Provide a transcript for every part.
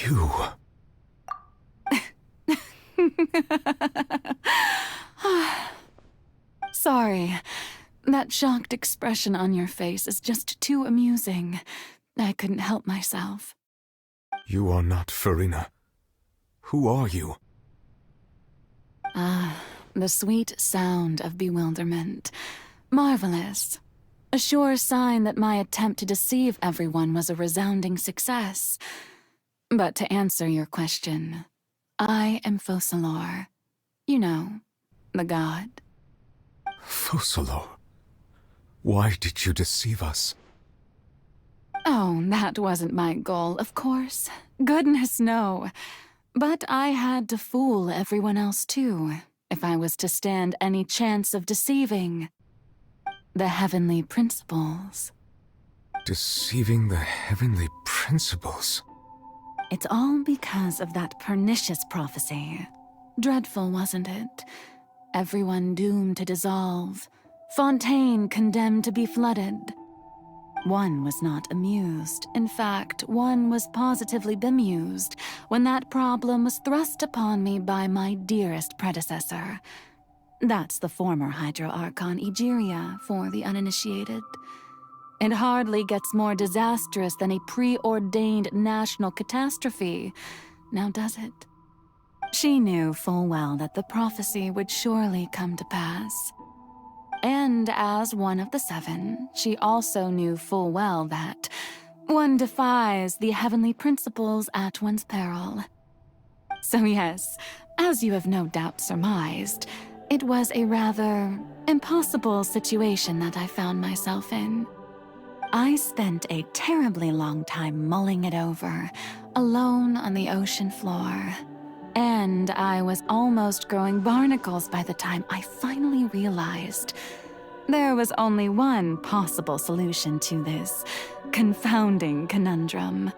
You... Sorry. That shocked expression on your face is just too amusing. I couldn't help myself. You are not Farina. Who are you? The sweet sound of bewilderment. Marvelous. A sure sign that my attempt to deceive everyone was a resounding success. But to answer your question, I am Focalor. You know, the god. Focalor? Why did you deceive us? Oh, that wasn't my goal, of course. Goodness, no. But I had to fool everyone else too, if I was to stand any chance of deceiving the heavenly principles. Deceiving the heavenly principles? It's all because of that pernicious prophecy. Dreadful, wasn't it? Everyone doomed to dissolve. Fontaine condemned to be flooded. One was not amused. In fact, one was positively bemused when that problem was thrust upon me by my dearest predecessor. That's the former Hydro-Archon Egeria for the uninitiated. It hardly gets more disastrous than a preordained national catastrophe, now does it? She knew full well that the prophecy would surely come to pass. And as one of the seven, she also knew full well that one defies the heavenly principles at one's peril. So yes, as you have no doubt surmised, it was a rather impossible situation that I found myself in. I spent a terribly long time mulling it over, alone on the ocean floor. And I was almost growing barnacles by the time I finally realized there was only one possible solution to this confounding conundrum.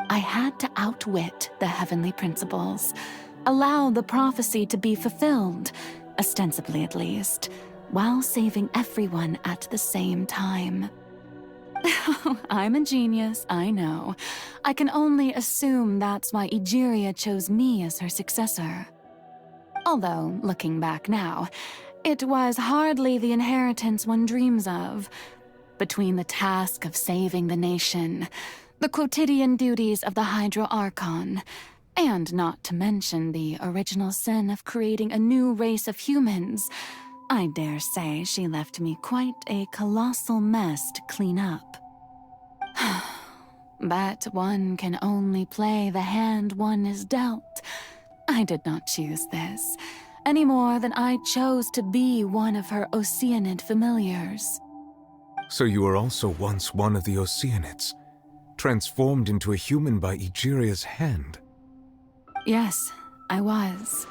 I had to outwit the heavenly principles, allow the prophecy to be fulfilled, ostensibly at least, while saving everyone at the same time. I'm a genius, I know. I can only assume that's why Egeria chose me as her successor. Although, looking back now, it was hardly the inheritance one dreams of. Between the task of saving the nation, the quotidian duties of the Hydro-Archon, and not to mention the original sin of creating a new race of humans, I dare say she left me quite a colossal mess to clean up. But one can only play the hand one is dealt. I did not choose this, any more than I chose to be one of her Oceanid familiars. So you were also once one of the Oceanids, transformed into a human by Egeria's hand? Yes, I was.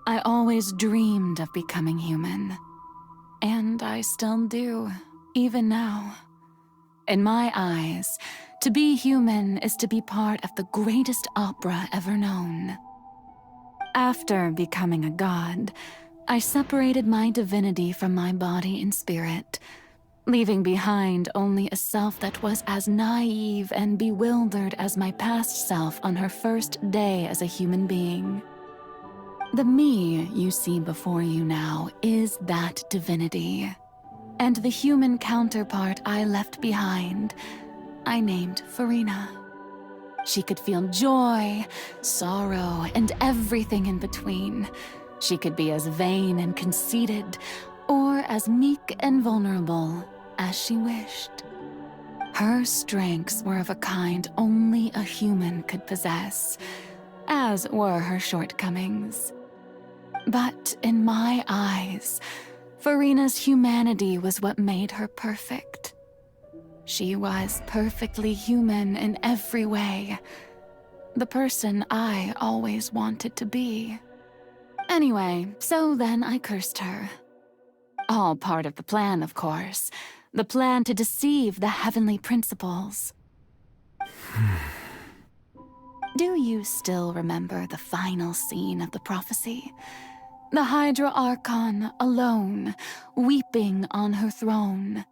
I always dreamed of becoming human. And I still do, even now. In my eyes, to be human is to be part of the greatest opera ever known. After becoming a god, I separated my divinity from my body and spirit, leaving behind only a self that was as naive and bewildered as my past self on her first day as a human being. The me you see before you now is that divinity. And the human counterpart I left behind, I named Farina. She could feel joy, sorrow, and everything in between. She could be as vain and conceited, or as meek and vulnerable as she wished. Her strengths were of a kind only a human could possess, as were her shortcomings. But in my eyes, Farina's humanity was what made her perfect. She was perfectly human in every way. The person I always wanted to be. Anyway, so then I cursed her. All part of the plan, of course. The plan to deceive the heavenly principles. Do you still remember the final scene of the prophecy? The Hydro-Archon alone, weeping on her throne.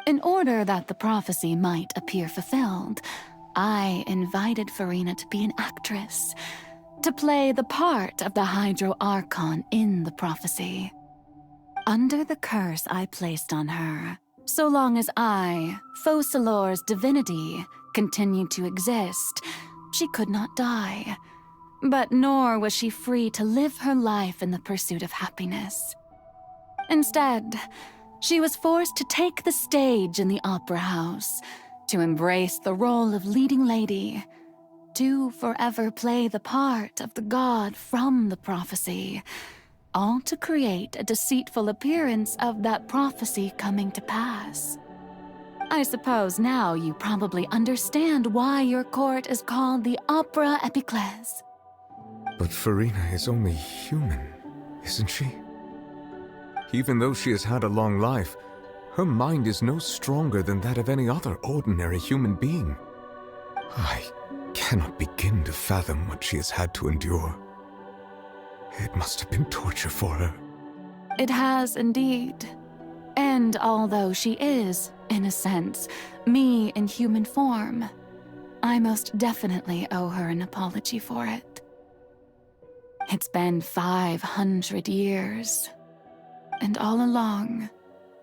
In order that the prophecy might appear fulfilled, I invited Farina to be an actress, to play the part of the Hydro Archon in the prophecy. Under the curse I placed on her, so long as I, Focalor's divinity, continued to exist, she could not die. But nor was she free to live her life in the pursuit of happiness. Instead, she was forced to take the stage in the opera house, to embrace the role of leading lady, to forever play the part of the god from the prophecy, all to create a deceitful appearance of that prophecy coming to pass. I suppose now you probably understand why your court is called the Opera Epiclese. But Farina is only human, isn't she? Even though she has had a long life, her mind is no stronger than that of any other ordinary human being. I cannot begin to fathom what she has had to endure. It must have been torture for her. It has indeed. And although she is, in a sense, me in human form, I most definitely owe her an apology for it. It's been 500 years, and all along,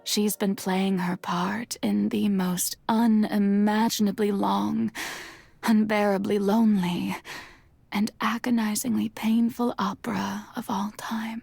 she's been playing her part in the most unimaginably long, unbearably lonely, and agonizingly painful opera of all time.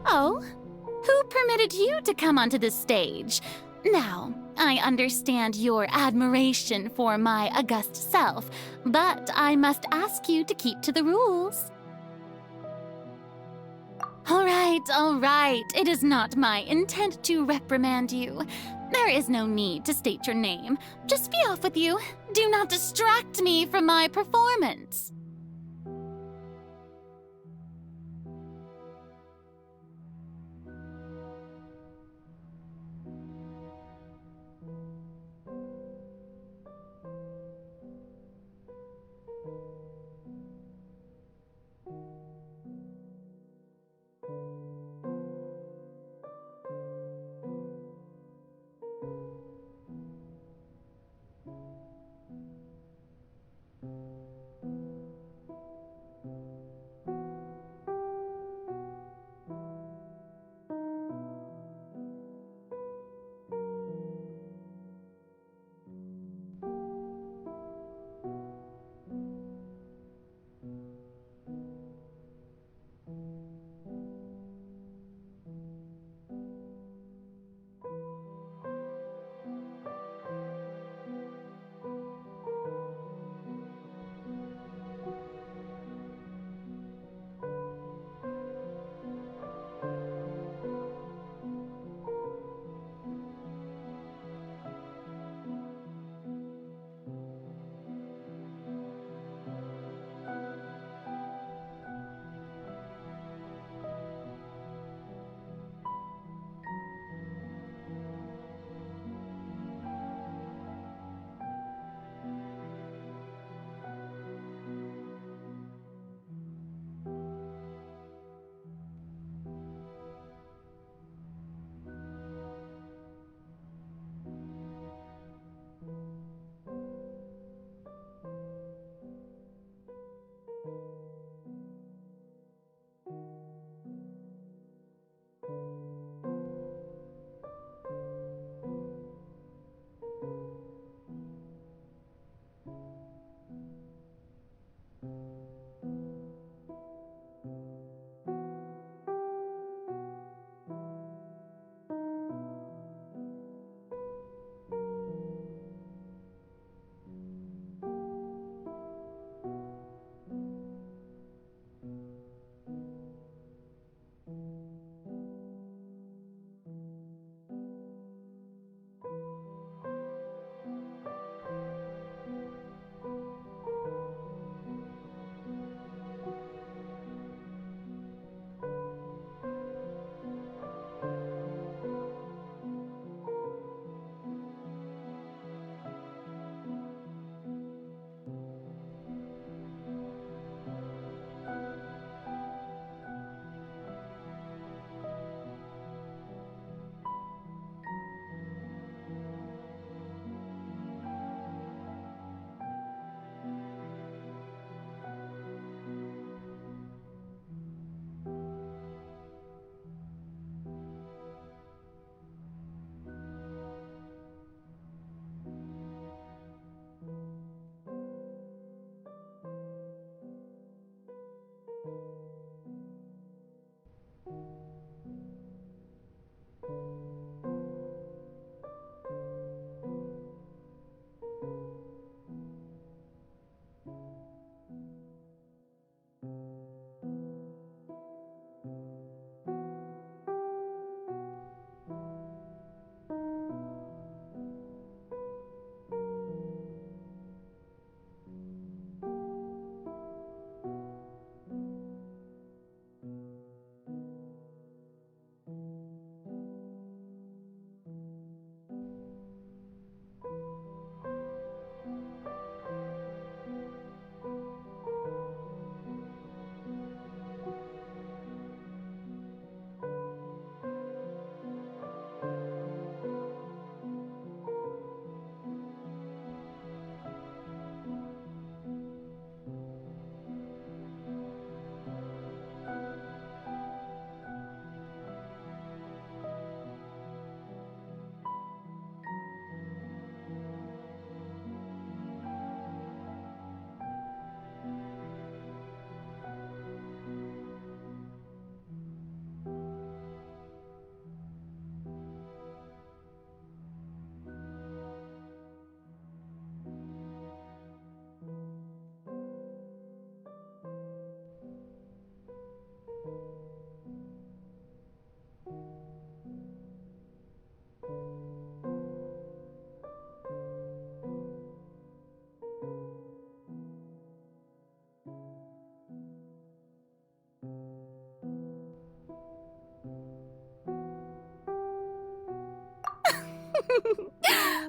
Oh, who permitted you to come onto the stage? Now, I understand your admiration for my august self, but I must ask you to keep to the rules. All right. It is not my intent to reprimand you. There is no need to state your name. Just be off with you. Do not distract me from my performance.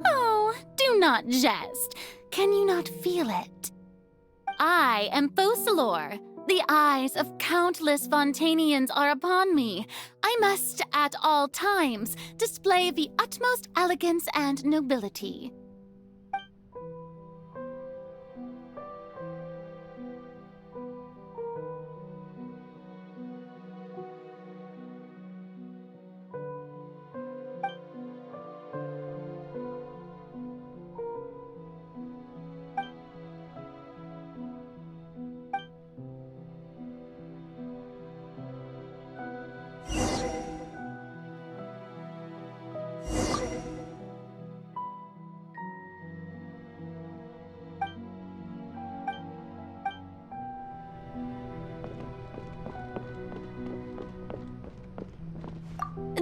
Oh, do not jest. Can you not feel it? I am Focalor. The eyes of countless Fontainians are upon me. I must, at all times, display the utmost elegance and nobility.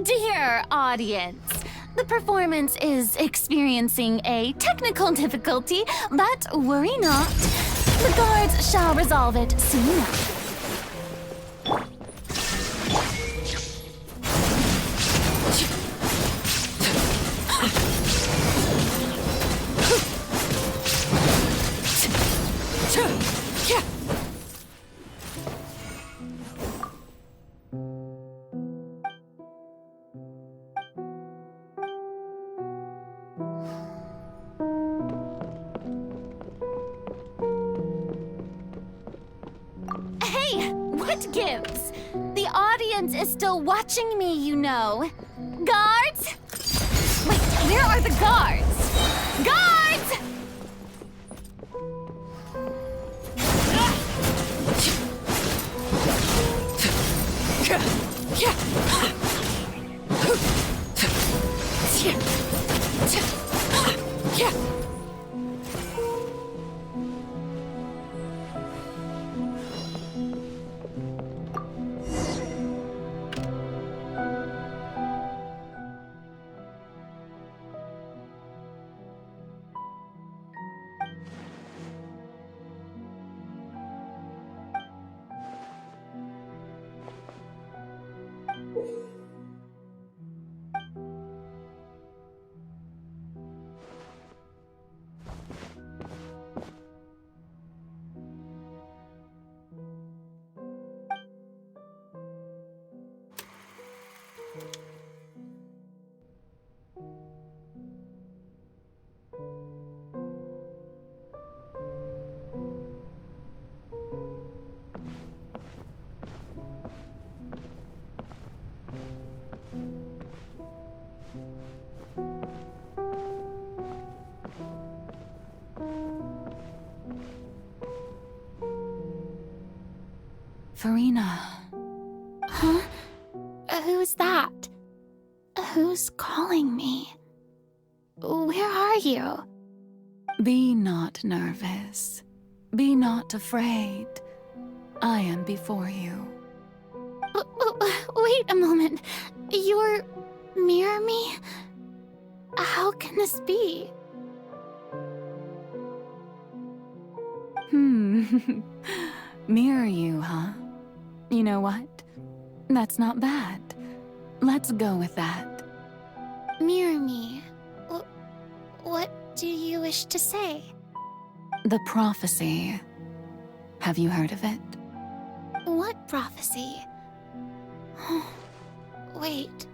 Dear audience, the performance is experiencing a technical difficulty, but worry not. The guards shall resolve it soon enough. Hey, what gives? The audience is still watching me, you know. Guards? Wait, where are the guards? Guards! Farina. Huh? Who's that? Who's calling me? Where are you? Be not nervous. Be not afraid. I am before you. Wait a moment. You're near me? How can this be? Mirror you, huh? You know what? That's not bad. Let's go with that. Mirror me? What do you wish to say? The prophecy. Have you heard of it? What prophecy? Wait.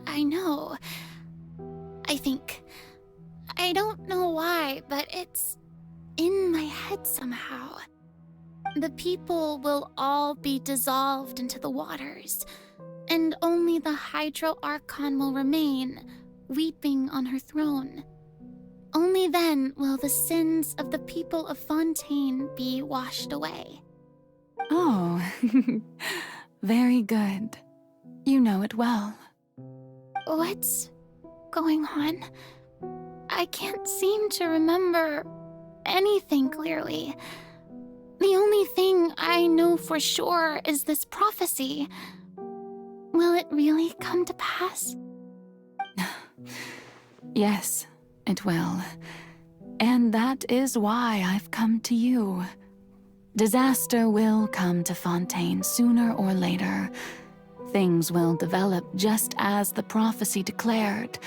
I know. I think. I don't know why, but it's in my head somehow. The people will all be dissolved into the waters, and only the Hydro Archon will remain, weeping on her throne. Only then will the sins of the people of Fontaine be washed away. Oh, very good. You know it well. What's going on? I can't seem to remember anything clearly. The only thing I know for sure is this prophecy. Will it really come to pass? Yes, it will. And that is why I've come to you. Disaster will come to Fontaine sooner or later. Things will develop just as the prophecy declared.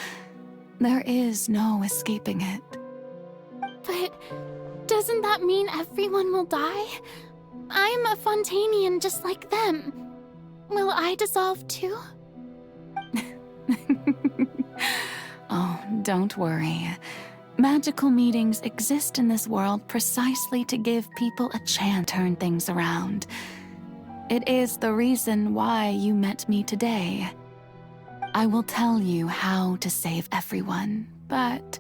There is no escaping it. But doesn't that mean everyone will die? I'm a Fontainian just like them. Will I dissolve too? Oh, don't worry. Magical meetings exist in this world precisely to give people a chance to turn things around. It is the reason why you met me today. I will tell you how to save everyone, but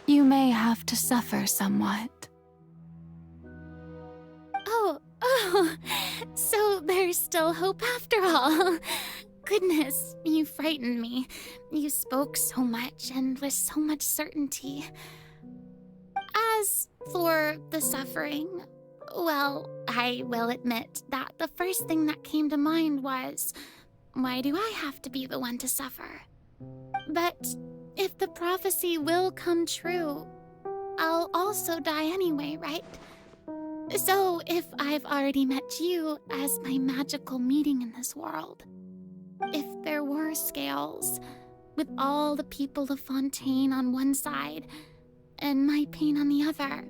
you may have to suffer somewhat. Oh, so there's still hope after all. Goodness, you frightened me. You spoke so much and with so much certainty. As for the suffering, well, I will admit that the first thing that came to mind was, why do I have to be the one to suffer? But if the prophecy will come true, I'll also die anyway, right? So if I've already met you as my magical meeting in this world, if there were scales, with all the people of Fontaine on one side and my pain on the other,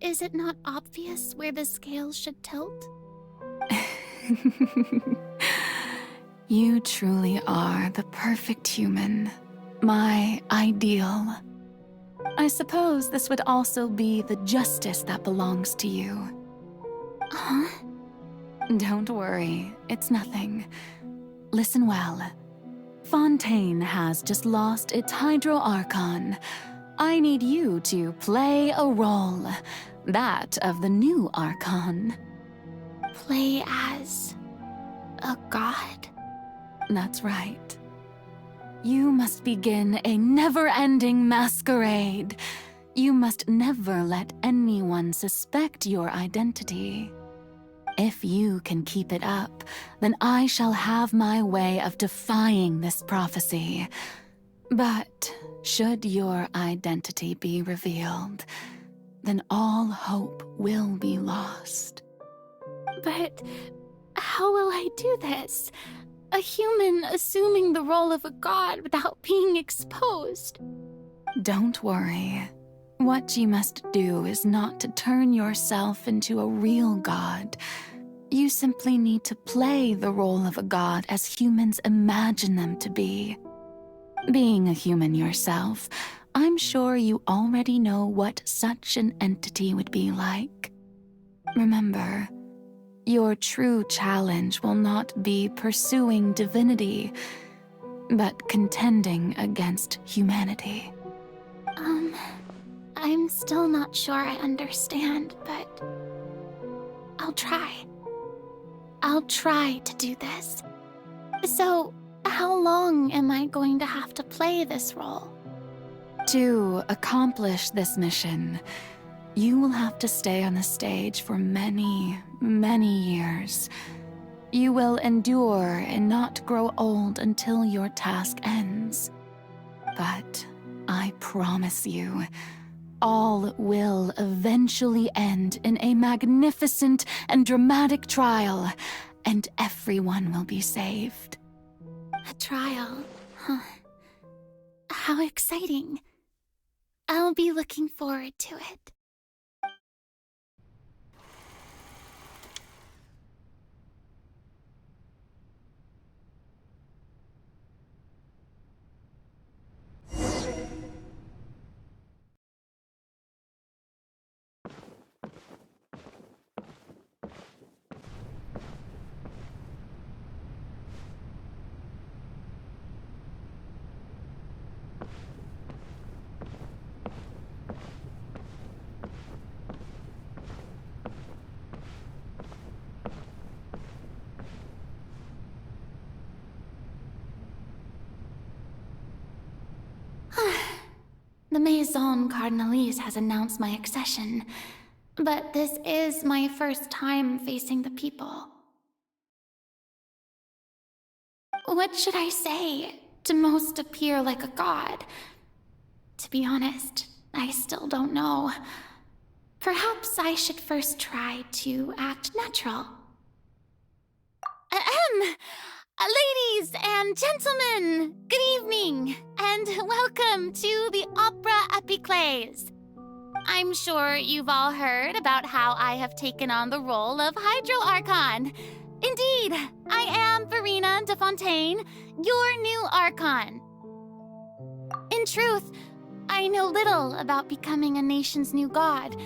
is it not obvious where the scales should tilt? You truly are the perfect human, my ideal. I suppose this would also be the justice that belongs to you. Huh? Don't worry, it's nothing. Listen well. Fontaine has just lost its Hydro Archon. I need you to play a role, that of the new Archon. Play as a god? That's right. You must begin a never-ending masquerade. You must never let anyone suspect your identity. If you can keep it up, then I shall have my way of defying this prophecy. But should your identity be revealed, then all hope will be lost. But how will I do this? A human assuming the role of a god without being exposed. Don't worry. What you must do is not to turn yourself into a real god. You simply need to play the role of a god as humans imagine them to be. Being a human yourself, I'm sure you already know what such an entity would be like. Remember, your true challenge will not be pursuing divinity, but contending against humanity. I'm still not sure I understand, but I'll try. I'll try to do this. So, how long am I going to have to play this role? To accomplish this mission, you will have to stay on the stage for many, many years. You will endure and not grow old until your task ends. But I promise you, all will eventually end in a magnificent and dramatic trial, and everyone will be saved. A trial, huh? How exciting. I'll be looking forward to it. The Maison Cardinalise has announced my accession, but this is my first time facing the people. What should I say to most appear like a god? To be honest, I still don't know. Perhaps I should first try to act natural. Ladies and gentlemen, good evening, and welcome to the Opera Epiclese. I'm sure you've all heard about how I have taken on the role of Hydro Archon. Indeed, I am Verena de Fontaine, your new Archon. In truth, I know little about becoming a nation's new god,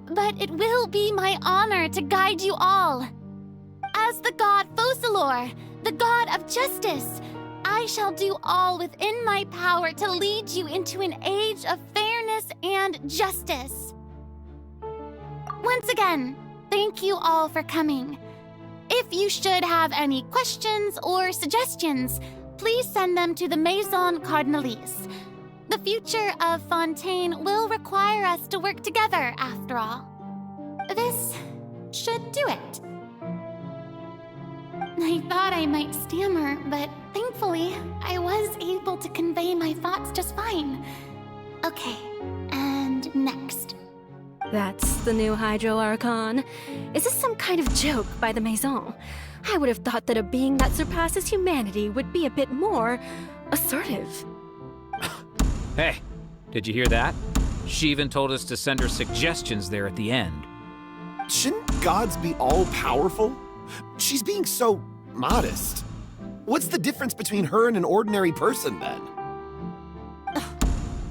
but it will be my honor to guide you all. As the god Focalor, the god of justice, I shall do all within my power to lead you into an age of fairness and justice. Once again, thank you all for coming. If you should have any questions or suggestions, please send them to the Maison Cardinalise. The future of Fontaine will require us to work together, after all. This should do it. I thought I might stammer, but thankfully, I was able to convey my thoughts just fine. Okay, and next. That's the new Hydro Archon. Is this some kind of joke by the Maison? I would have thought that a being that surpasses humanity would be a bit more assertive. Hey, did you hear that? She even told us to send her suggestions there at the end. Shouldn't gods be all-powerful? She's being so modest. What's the difference between her and an ordinary person, then?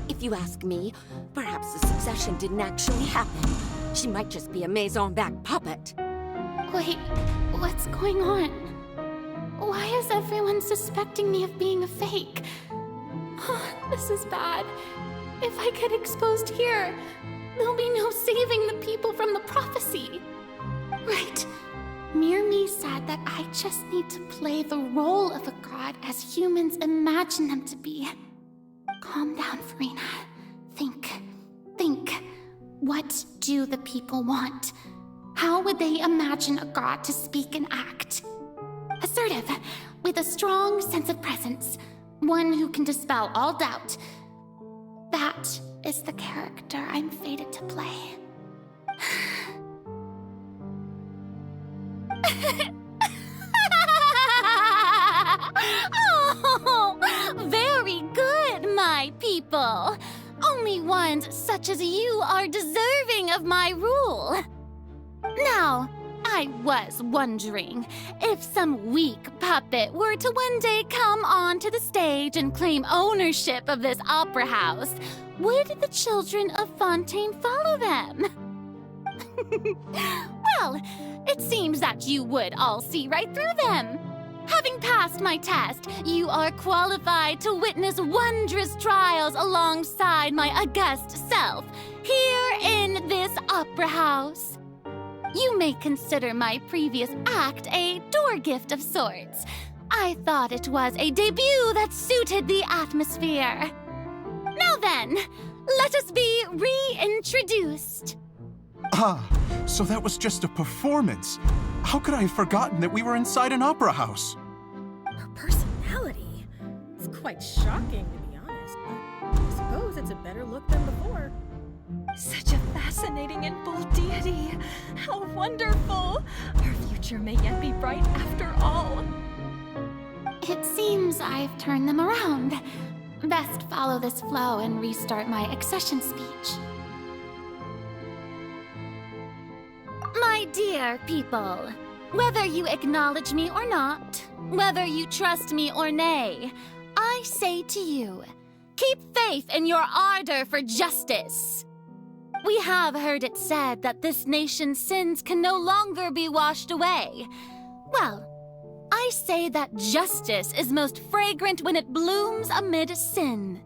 If you ask me, perhaps the succession didn't actually happen. She might just be a Maison back puppet. Wait, what's going on? Why is everyone suspecting me of being a fake? This is bad. If I get exposed here, there'll be no saving the people from the prophecy. Right. Mirmi said that I just need to play the role of a god as humans imagine them to be. Calm down, Verena. Think. What do the people want? How would they imagine a god to speak and act? Assertive, with a strong sense of presence. One who can dispel all doubt. That is the character I'm fated to play. Oh, very good, my people. Only ones such as you are deserving of my rule. Now, I was wondering if some weak puppet were to one day come onto the stage and claim ownership of this opera house, would the children of Fontaine follow them? Well, it seems that you would all see right through them. Having passed my test, you are qualified to witness wondrous trials alongside my august self, here in this opera house. You may consider my previous act a door gift of sorts. I thought it was a debut that suited the atmosphere. Now then, let us be reintroduced. Ah, so that was just a performance. How could I have forgotten that we were inside an opera house? Her personality? It's quite shocking, to be honest, but I suppose it's a better look than before. Such a fascinating and bold deity. How wonderful! Our future may yet be bright after all. It seems I've turned them around. Best follow this flow and restart my accession speech. My dear people, whether you acknowledge me or not, whether you trust me or nay, I say to you, keep faith in your ardor for justice. We have heard it said that this nation's sins can no longer be washed away. Well, I say that justice is most fragrant when it blooms amid sin.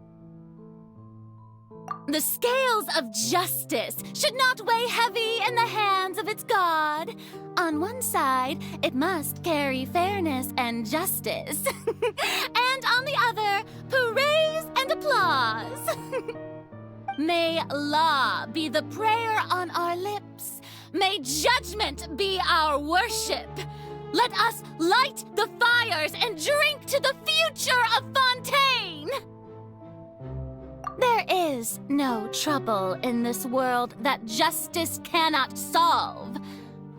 The scales of justice should not weigh heavy in the hands of its God. On one side, it must carry fairness and justice. And on the other, praise and applause. May law be the prayer on our lips. May judgment be our worship. Let us light the fires and drink to the future of Fontaine. There is no trouble in this world that justice cannot solve.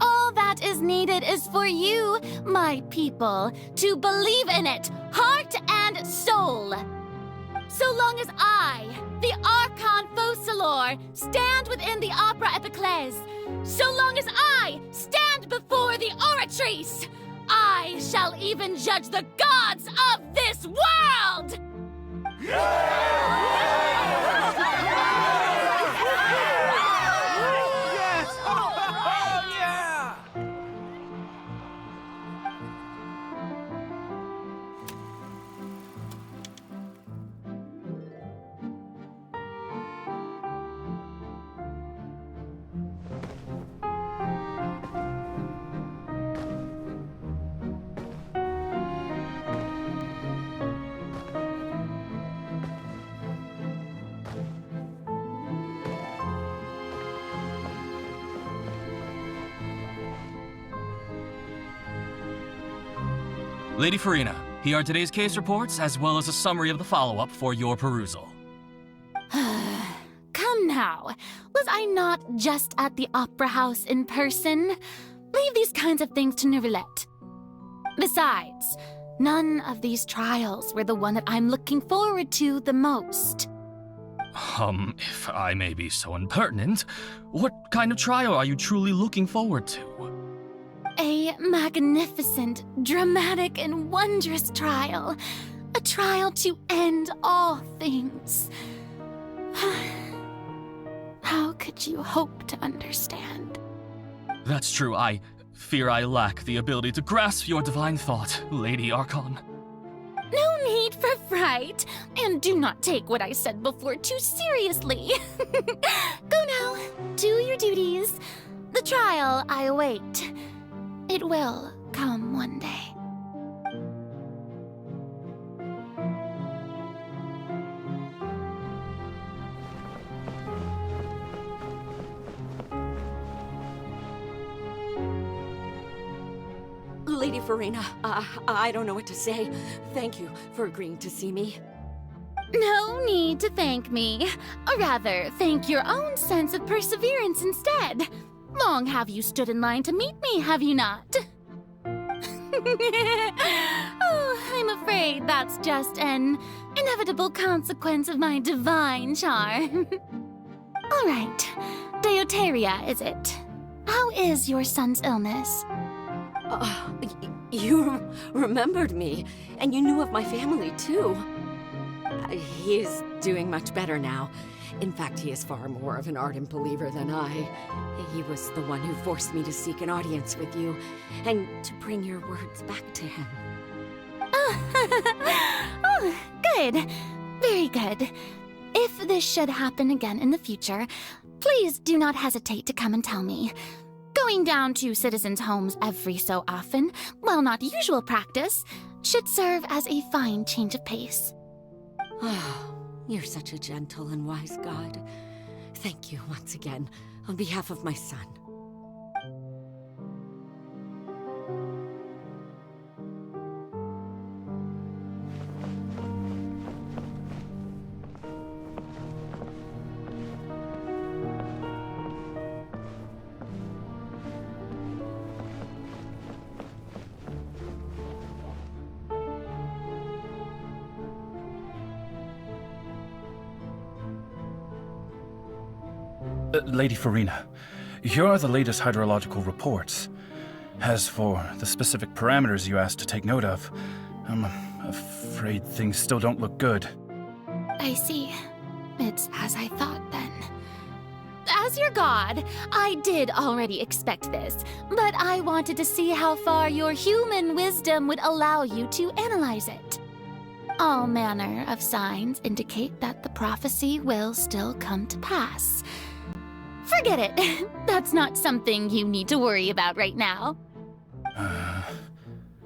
All that is needed is for you, my people, to believe in it, heart and soul. So long as I, the archon Focalor, stand within the opera epiclese, so long as I stand before the oratrice, I shall even judge the gods of this world! Lady Farina, here are today's case reports, as well as a summary of the follow-up for your perusal. Come now. Was I not just at the opera house in person? Leave these kinds of things to Neuvillette. Besides, none of these trials were the one that I'm looking forward to the most. If I may be so impertinent, what kind of trial are you truly looking forward to? A magnificent, dramatic, and wondrous trial. A trial to end all things. How could you hope to understand? That's true. I fear I lack the ability to grasp your divine thought, Lady Archon. No need for fright, and do not take what I said before too seriously. Go now, do your duties. The trial I await. It will come one day. Lady Farina, I don't know what to say. Thank you for agreeing to see me. No need to thank me. Or rather, thank your own sense of perseverance instead. Long have you stood in line to meet me, have you not? Oh, I'm afraid that's just an inevitable consequence of my divine charm. All right, Deoteria, is it? How is your son's illness? You remembered me, and you knew of my family, too. He is doing much better now. In fact, he is far more of an ardent believer than I. He was the one who forced me to seek an audience with you, and to bring your words back to him. Oh, good. Very good. If this should happen again in the future, please do not hesitate to come and tell me. Going down to citizens' homes every so often, while not usual practice, should serve as a fine change of pace. Oh, you're such a gentle and wise God. Thank you once again, on behalf of my son. Lady Farina, here are the latest hydrological reports. As for the specific parameters you asked to take note of, I'm afraid things still don't look good. I see. It's as I thought then. As your god, I did already expect this, but I wanted to see how far your human wisdom would allow you to analyze it. All manner of signs indicate that the prophecy will still come to pass. Forget it. That's not something you need to worry about right now.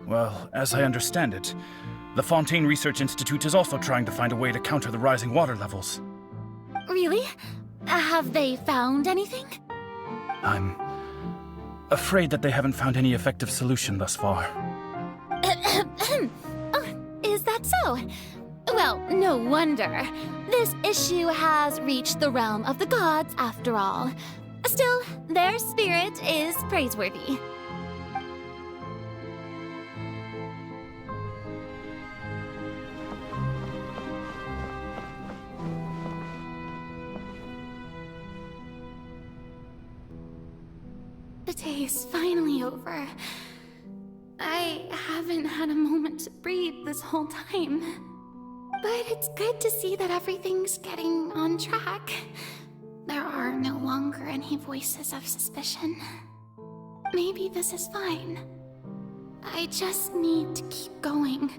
Well, as I understand it, the Fontaine Research Institute is also trying to find a way to counter the rising water levels. Really? Have they found anything? I'm afraid that they haven't found any effective solution thus far. Is that so? Well, no wonder. This issue has reached the realm of the gods, after all. Still, their spirit is praiseworthy. the day is finally over. I haven't had a moment to breathe this whole time. But it's good to see that everything's getting on track. There are no longer any voices of suspicion. Maybe this is fine. I just need to keep going,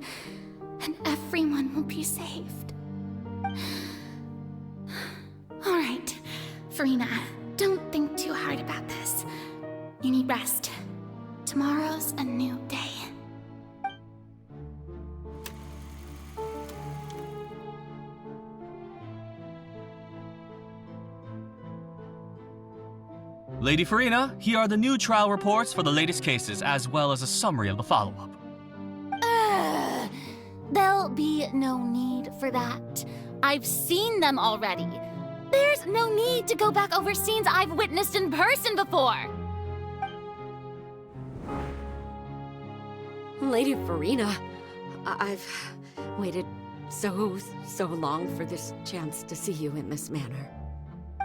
and everyone will be saved. Alright, Farina, don't think too hard about this. You need rest. Tomorrow's a new day. Lady Farina, here are the new trial reports for the latest cases, as well as a summary of the follow-up. There'll be no need for that. I've seen them already. There's no need to go back over scenes I've witnessed in person before. Lady Farina, I've waited so long for this chance to see you in this manner.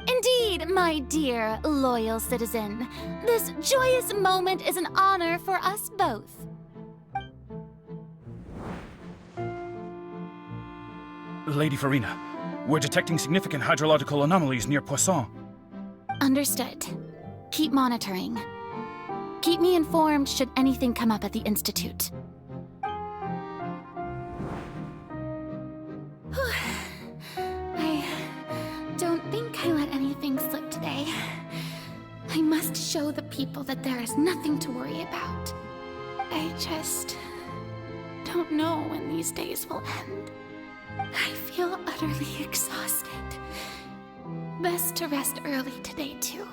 Indeed, my dear, loyal citizen. This joyous moment is an honor for us both. Lady Farina, we're detecting significant hydrological anomalies near Poisson. Understood. Keep monitoring. Keep me informed should anything come up at the Institute. I don't think I let anything slip today. I must show the people that there is nothing to worry about. I just don't know when these days will end. I feel utterly exhausted. Best to rest early today, too.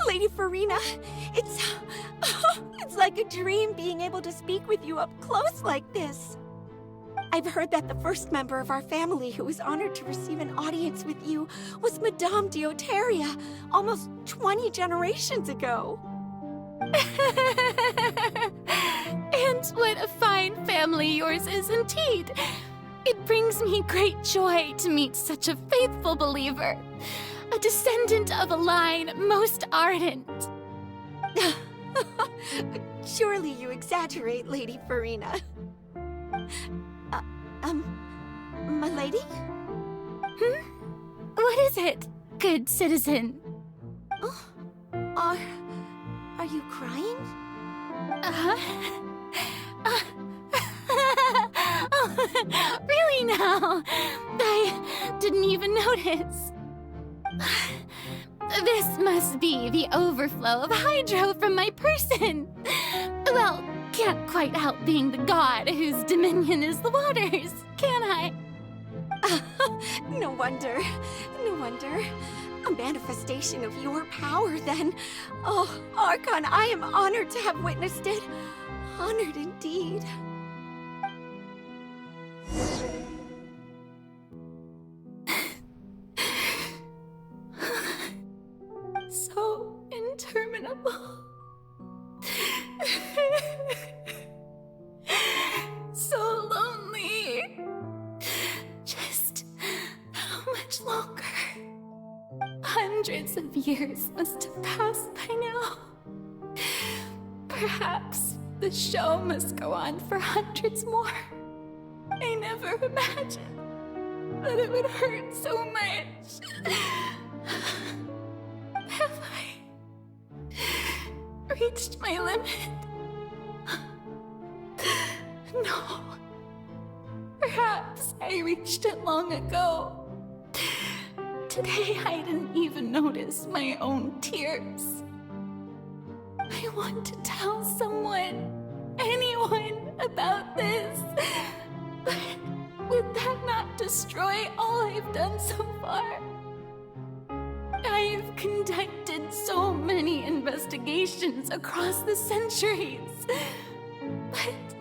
Lady Farina, it's like a dream being able to speak with you up close like this. I've heard that the first member of our family who was honored to receive an audience with you was Madame Deoteria, almost 20 generations ago. And what a fine family yours is indeed. It brings me great joy to meet such a faithful believer. A descendant of a line most ardent. Surely you exaggerate, Lady Farina. My lady? What is it, good citizen? Oh, are you crying? Really now? I didn't even notice. This must be the overflow of hydro from my person. Well, can't quite help being the god whose dominion is the waters, can I? No wonder. No wonder. A manifestation of your power, then. Oh, Archon, I am honored to have witnessed it. Honored indeed. So interminable. So lonely. Just how much longer? Hundreds of years must have passed by now. Perhaps the show must go on for hundreds more. I never imagined that it would hurt so much. Have I reached my limit? No. Perhaps I reached it long ago. Today I didn't even notice my own tears. I want to tell someone, anyone, about this, but I've done so far. I've conducted so many investigations across the centuries. But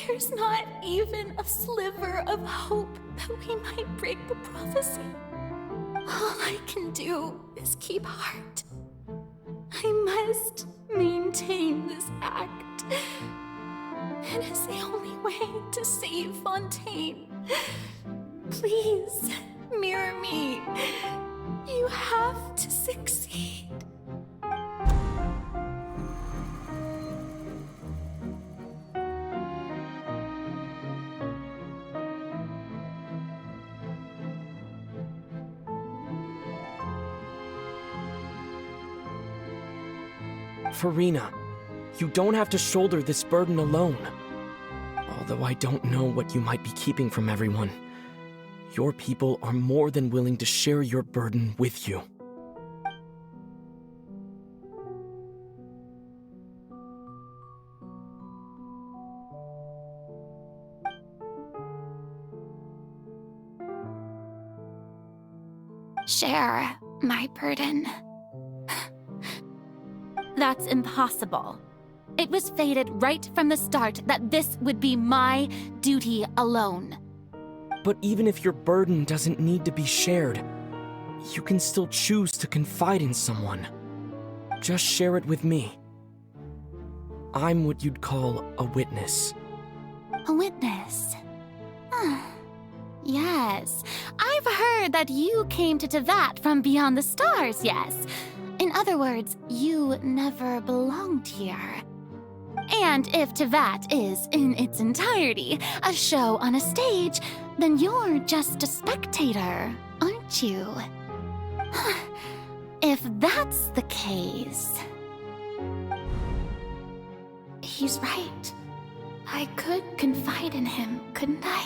there's not even a sliver of hope that we might break the prophecy. All I can do is keep heart. I must maintain this act. It is the only way to save Fontaine. Please, mirror me. You have to succeed. Farina, you don't have to shoulder this burden alone. Although I don't know what you might be keeping from everyone, your people are more than willing to share your burden with you. Share my burden. That's impossible. It was fated right from the start that this would be my duty alone. But even if your burden doesn't need to be shared, you can still choose to confide in someone. Just share it with me. I'm what you'd call a witness. A witness? Yes. I've heard that you came to Tevat from beyond the stars, yes. In other words, you never belonged here. And if Tevat is, in its entirety, a show on a stage, then you're just a spectator, aren't you? If that's the case... He's right. I could confide in him, couldn't I?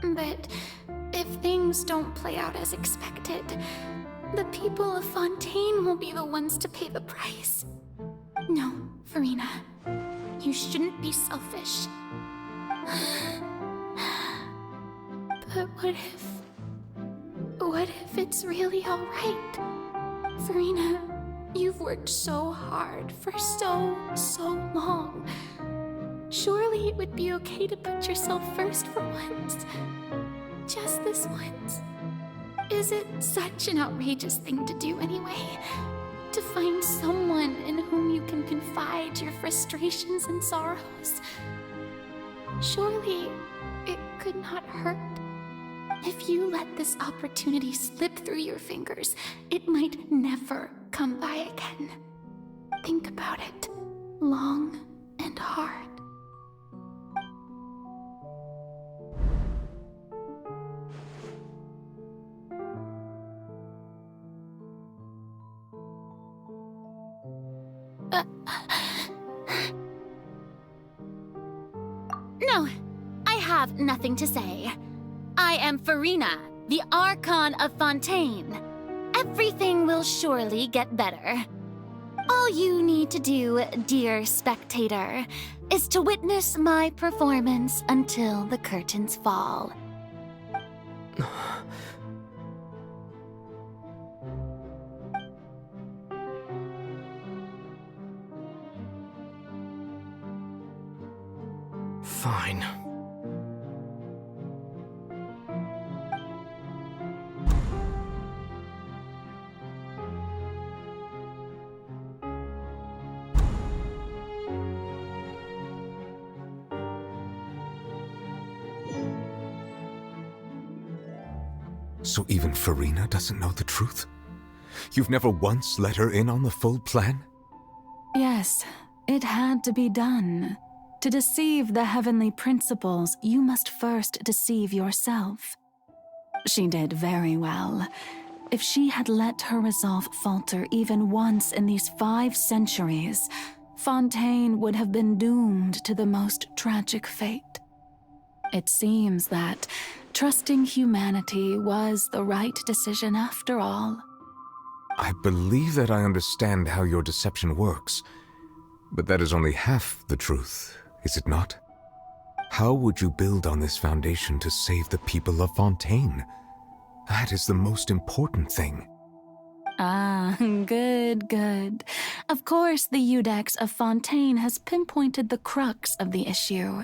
But if things don't play out as expected, the people of Fontaine will be the ones to pay the price. No, Farina, you shouldn't be selfish. But what if it's really all right? Farina, you've worked so hard for so long. Surely it would be okay to put yourself first for once. Just this once. Is it such an outrageous thing to do anyway? To find someone in whom you can confide your frustrations and sorrows? Surely it could not hurt. If you let this opportunity slip through your fingers, it might never come by again. Think about it long and hard. No, I have nothing to say. I am Farina, the Archon of Fontaine. Everything will surely get better. All you need to do, dear spectator, is to witness my performance until the curtains fall. Fine. So even Farina doesn't know the truth? You've never once let her in on the full plan? Yes, it had to be done. To deceive the heavenly principles, you must first deceive yourself. She did very well. If she had let her resolve falter even once in these 5 centuries, Fontaine would have been doomed to the most tragic fate. It seems that trusting humanity was the right decision after all. I believe that I understand how your deception works, but that is only half the truth, is it not? How would you build on this foundation to save the people of Fontaine? That is the most important thing. Ah, good, good. Of course, the Iudex of Fontaine has pinpointed the crux of the issue.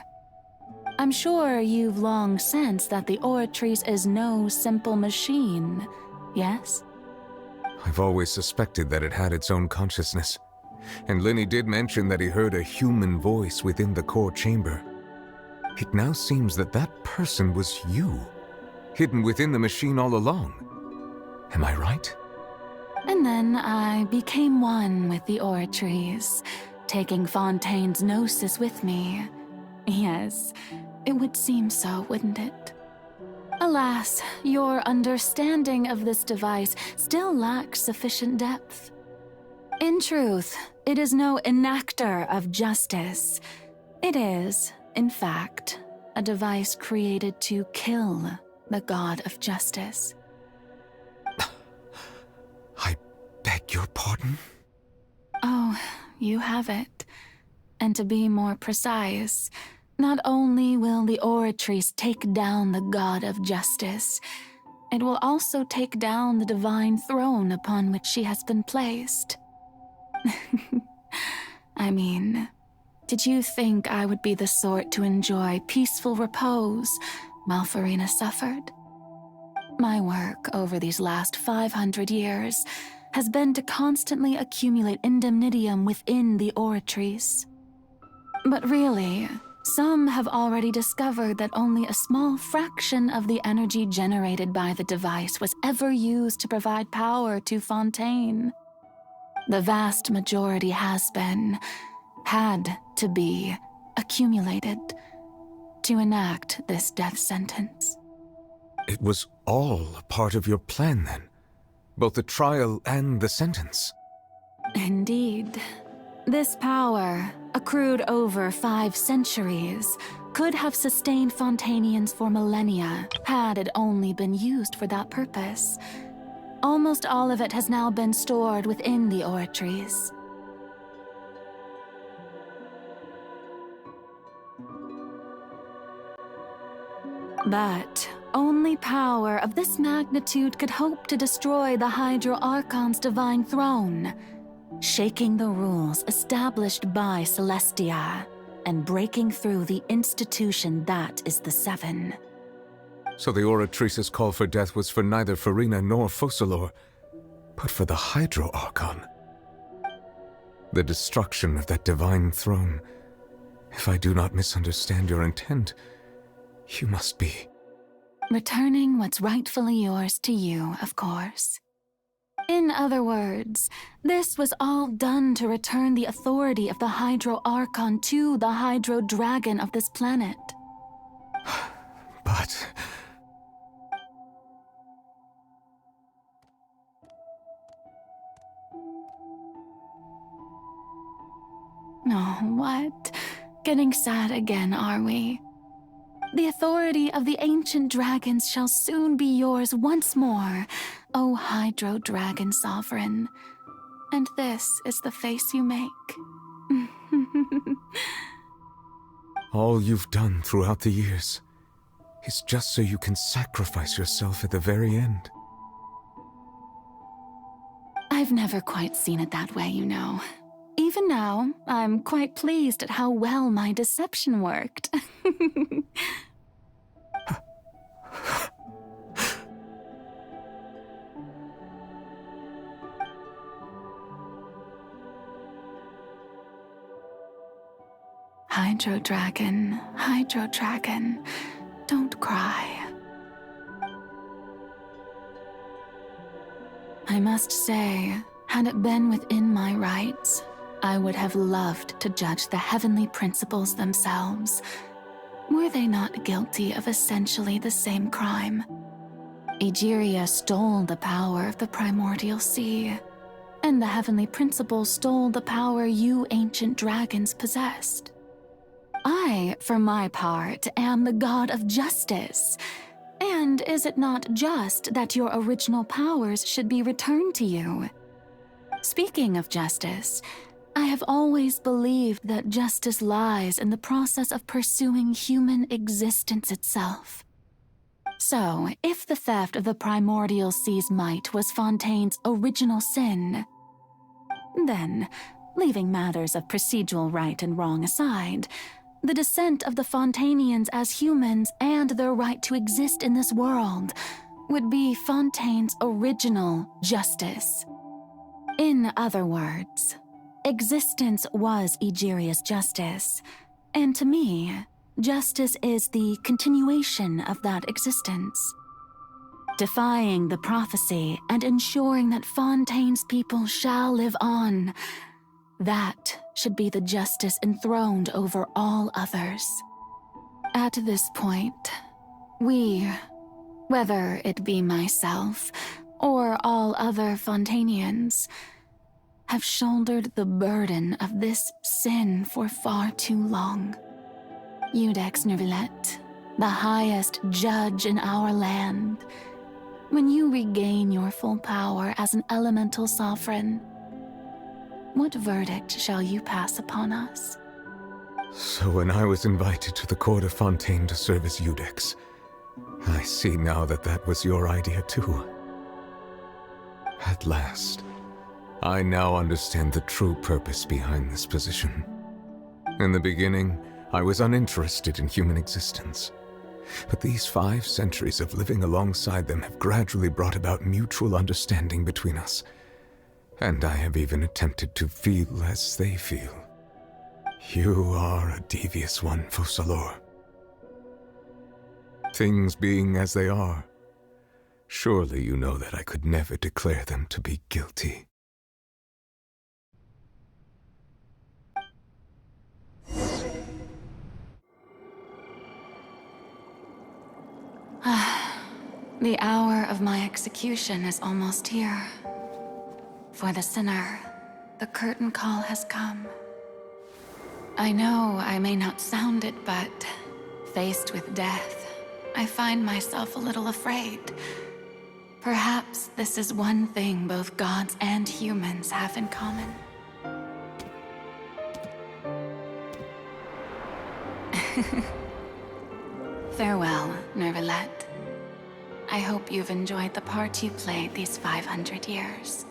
I'm sure you've long sensed that the Oratrice is no simple machine, yes? I've always suspected that it had its own consciousness, and Lenny did mention that he heard a human voice within the core chamber. It now seems that that person was you, hidden within the machine all along. Am I right? And then I became one with the Oratrice, taking Fontaine's gnosis with me. Yes, it would seem so, wouldn't it? Alas, your understanding of this device still lacks sufficient depth. In truth, it is no enactor of justice. It is, in fact, a device created to kill the god of justice. I beg your pardon? Oh, you have it. And to be more precise, not only will the Oratrice take down the god of justice, it will also take down the divine throne upon which she has been placed. I mean, did you think I would be the sort to enjoy peaceful repose while Farina suffered? My work over these last 500 years has been to constantly accumulate indemnitium within the Oratrice. But really, some have already discovered that only a small fraction of the energy generated by the device was ever used to provide power to Fontaine. The vast majority had to be, accumulated to enact this death sentence. It was all a part of your plan, then? Both the trial and the sentence? Indeed. This power, accrued over 5 centuries, could have sustained Fontainians for millennia had it only been used for that purpose. Almost all of it has now been stored within the Oratrice. But only power of this magnitude could hope to destroy the Hydro Archon's divine throne, shaking the rules established by Celestia and breaking through the institution that is the Seven. So the Oratrice's call for death was for neither Farina nor Focalor, but for the Hydro Archon. The destruction of that divine throne. If I do not misunderstand your intent, you must be... returning what's rightfully yours to you, of course. In other words, this was all done to return the authority of the Hydro Archon to the Hydro Dragon of this planet. But... Oh, what? Getting sad again, are we? The authority of the ancient dragons shall soon be yours once more, O Hydro Dragon Sovereign. And this is the face you make. all you've done throughout the years is just so you can sacrifice yourself at the very end. I've never quite seen it that way, you know. Even now, I'm quite pleased at how well my deception worked. Hydro Dragon, don't cry. I must say, had it been within my rights, I would have loved to judge the heavenly principles themselves. Were they not guilty of essentially the same crime? Egeria stole the power of the primordial sea, and the heavenly principles stole the power you ancient dragons possessed. I, for my part, am the god of justice. And is it not just that your original powers should be returned to you? Speaking of justice, I have always believed that justice lies in the process of pursuing human existence itself. So, if the theft of the primordial sea's might was Fontaine's original sin, then, leaving matters of procedural right and wrong aside, the descent of the Fontainians as humans and their right to exist in this world would be Fontaine's original justice. In other words, existence was Egeria's justice, and to me, justice is the continuation of that existence. Defying the prophecy and ensuring that Fontaine's people shall live on, that should be the justice enthroned over all others. At this point, we, whether it be myself or all other Fontainians, have shouldered the burden of this sin for far too long. Iudex Neuvillette, the highest judge in our land, when you regain your full power as an elemental sovereign, what verdict shall you pass upon us? So when I was invited to the court of Fontaine to serve as Iudex, I see now that that was your idea too. At last, I now understand the true purpose behind this position. In the beginning, I was uninterested in human existence. But these 5 centuries of living alongside them have gradually brought about mutual understanding between us. And I have even attempted to feel as they feel. You are a devious one, Focalors. Things being as they are, surely you know that I could never declare them to be guilty. The hour of my execution is almost here. For the sinner, the curtain call has come. I know I may not sound it, but faced with death, I find myself a little afraid. Perhaps this is one thing both gods and humans have in common. Farewell, Neuvillette. I hope you've enjoyed the part you played these 500 years.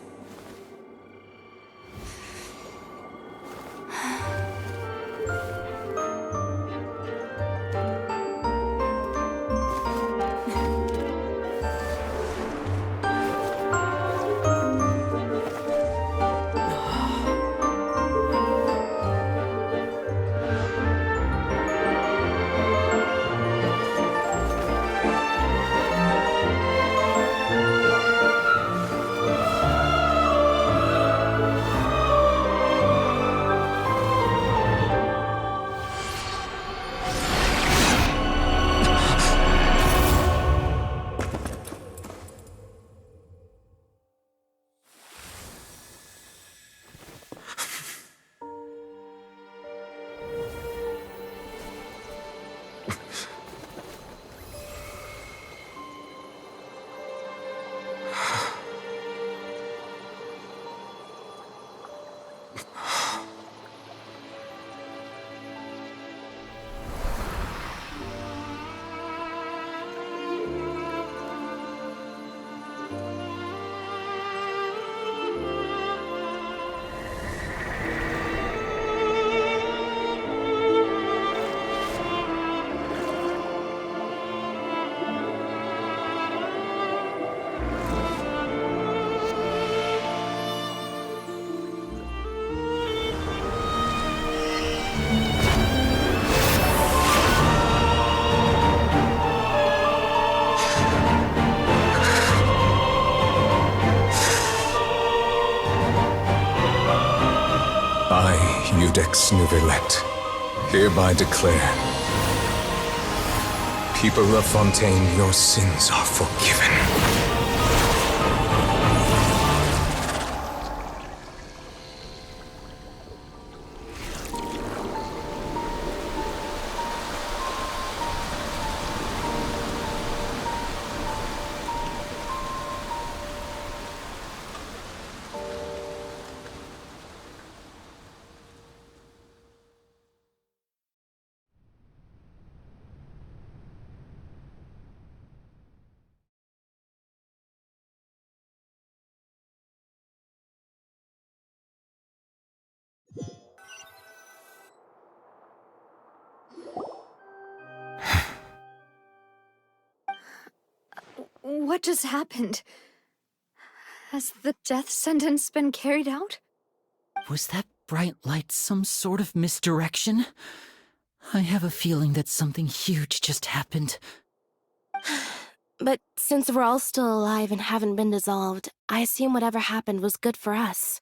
I, Iudex Neuvillette, hereby declare, people of Fontaine, your sins are forgiven. What just happened? Has the death sentence been carried out? Was that bright light some sort of misdirection? I have a feeling that something huge just happened. But since we're all still alive and haven't been dissolved, I assume whatever happened was good for us.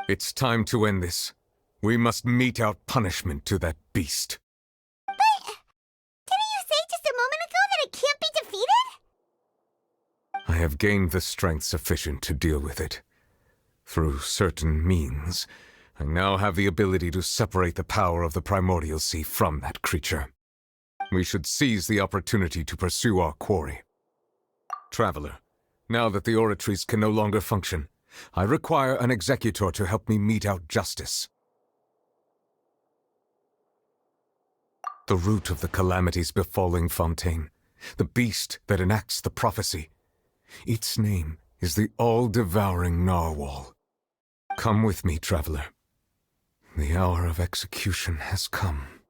It's time to end this. We must mete out punishment to that beast. But didn't you say just a moment ago that it can't be defeated? I have gained the strength sufficient to deal with it. Through certain means, I now have the ability to separate the power of the primordial sea from that creature. We should seize the opportunity to pursue our quarry. Traveler, now that the oratories can no longer function, I require an executor to help me mete out justice. The root of the calamities befalling Fontaine, the beast that enacts the prophecy, its name is the all-devouring narwhal. Come with me, traveler. The hour of execution has come.